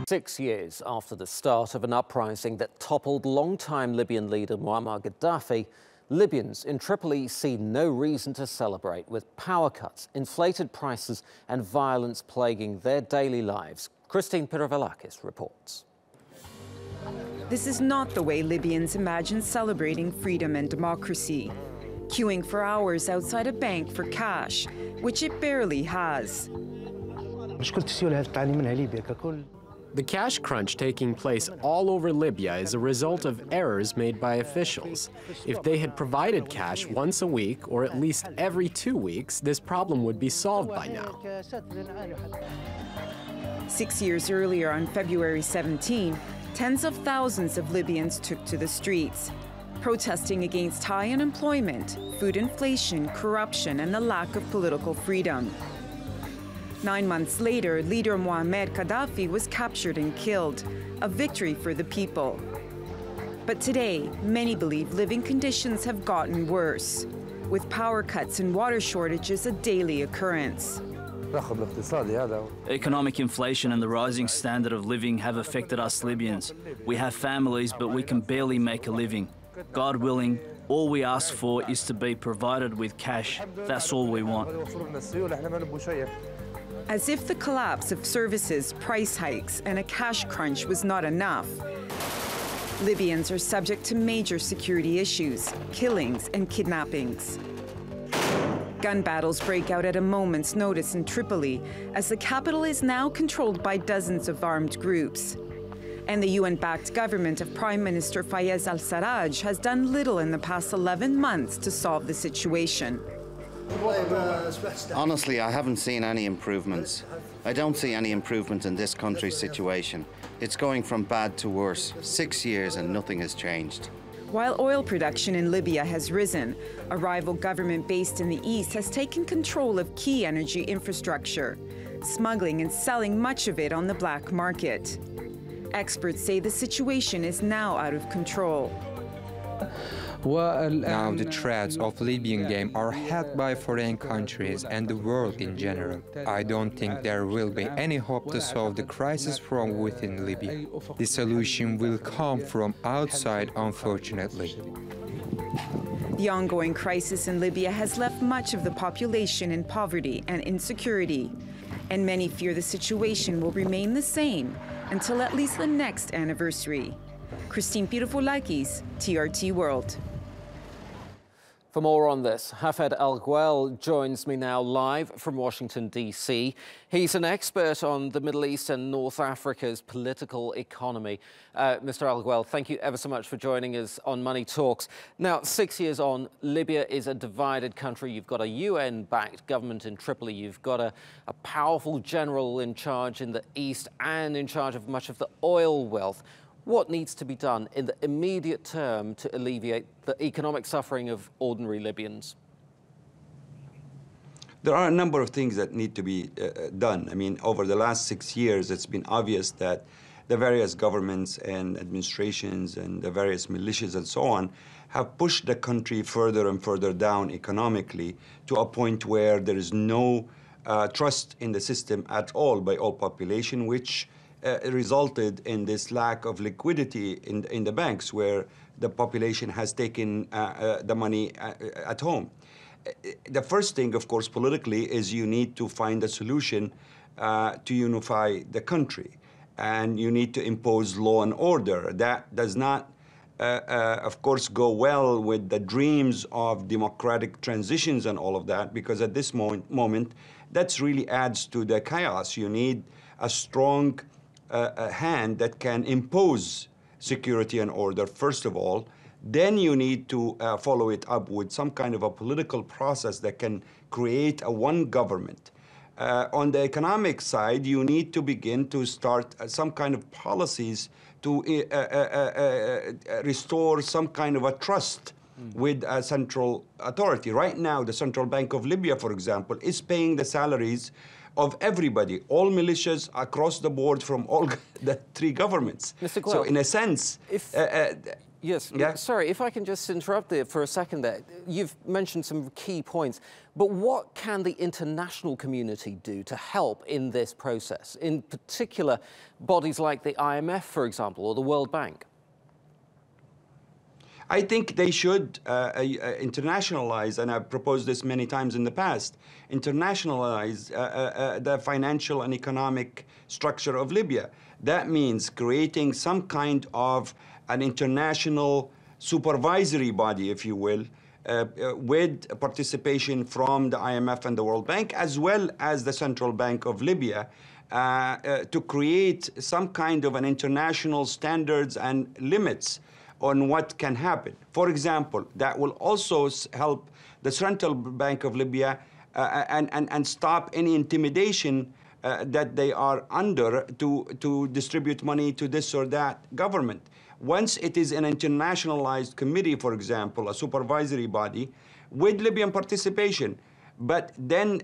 6 years after the start of an uprising that toppled longtime Libyan leader Muammar Gaddafi, Libyans in Tripoli see no reason to celebrate, with power cuts, inflated prices and violence plaguing their daily lives. Pirovolakis reports. This is not the way Libyans imagine celebrating freedom and democracy. Queuing for hours outside a bank for cash, which it barely has. The cash crunch taking place all over Libya is a result of errors made by officials. If they had provided cash once a week, or at least every 2 weeks, this problem would be solved by now. 6 years earlier, on February 17, tens of thousands of Libyans took to the streets, protesting against high unemployment, food inflation, corruption, and the lack of political freedom. 9 months later, leader Muammar Gaddafi was captured and killed, a victory for the people. But today, many believe living conditions have gotten worse, with power cuts and water shortages a daily occurrence. Economic inflation and the rising standard of living have affected us Libyans. We have families, but we can barely make a living. God willing, all we ask for is to be provided with cash. That's all we want. As if the collapse of services, price hikes, and a cash crunch was not enough, Libyans are subject to major security issues, killings, and kidnappings. Gun battles break out at a moment's notice in Tripoli, as the capital is now controlled by dozens of armed groups. And the UN-backed government of Prime Minister Hafed Al-Ghwell has done little in the past 11 months to solve the situation. Honestly, I haven't seen any improvements. I don't see any improvement in this country's situation. It's going from bad to worse. 6 years and nothing has changed. While oil production in Libya has risen, a rival government based in the east has taken control of key energy infrastructure, smuggling and selling much of it on the black market. Experts say the situation is now out of control. Now the threats of Libyan game are held by foreign countries and the world in general. I don't think there will be any hope to solve the crisis from within Libya. The solution will come from outside, unfortunately. The ongoing crisis in Libya has left much of the population in poverty and insecurity, and many fear the situation will remain the same until at least the next anniversary. Pirovolakis, TRT World. For more on this, Hafed Al Ghwell joins me now live from Washington, D.C. He's an expert on the Middle East and North Africa's political economy. Mr. Al Ghwell, thank you ever so much for joining us on Money Talks. Now, 6 years on, Libya is a divided country. You've got a UN-backed government in Tripoli. You've got a powerful general in charge in the east and in charge of much of the oil wealth. What needs to be done in the immediate term to alleviate the economic suffering of ordinary Libyans? There are a number of things that need to be done. I mean, over the last 6 years, it's been obvious that the various governments and administrations and the various militias and so on have pushed the country further and further down economically to a point where there is no trust in the system at all by all population, which resulted in this lack of liquidity in the banks, where the population has taken the money at home. The first thing, of course, politically, is you need to find a solution to unify the country, and you need to impose law and order. That does not, of course, go well with the dreams of democratic transitions and all of that, because at this moment, that really adds to the chaos. You need a strong hand that can impose security and order, first of all. Then you need to follow it up with some kind of a political process that can create a one government. On the economic side, you need to begin to start some kind of policies to restore some kind of a trust with a central authority. Right now, the Central Bank of Libya, for example, is paying the salaries of everybody, all militias across the board from all the three governments. Mr. Ghwell, so in a sense, Yes, Yeah? sorry, if I can just interrupt there for a second there. You've mentioned some key points, but what can the international community do to help in this process? In particular, bodies like the IMF, for example, or the World Bank? I think they should internationalize, and I've proposed this many times in the past, internationalize the financial and economic structure of Libya. That means creating some kind of an international supervisory body, if you will, with participation from the IMF and the World Bank, as well as the Central Bank of Libya, to create some kind of an international standards and limits on what can happen. For example, that will also help the Central Bank of Libya and stop any intimidation that they are under to distribute money to this or that government. Once it is an internationalized committee, for example, a supervisory body, with Libyan participation, but then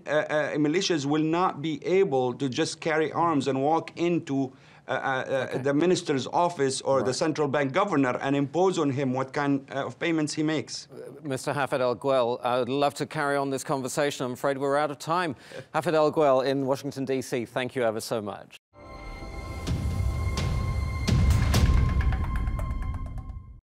militias will not be able to just carry arms and walk into the minister's office or the central bank governor and impose on him what kind of payments he makes. Mr. Hafed Al Ghwell, I'd love to carry on this conversation. I'm afraid we're out of time. Hafed Al Ghwell in Washington, D.C., thank you ever so much.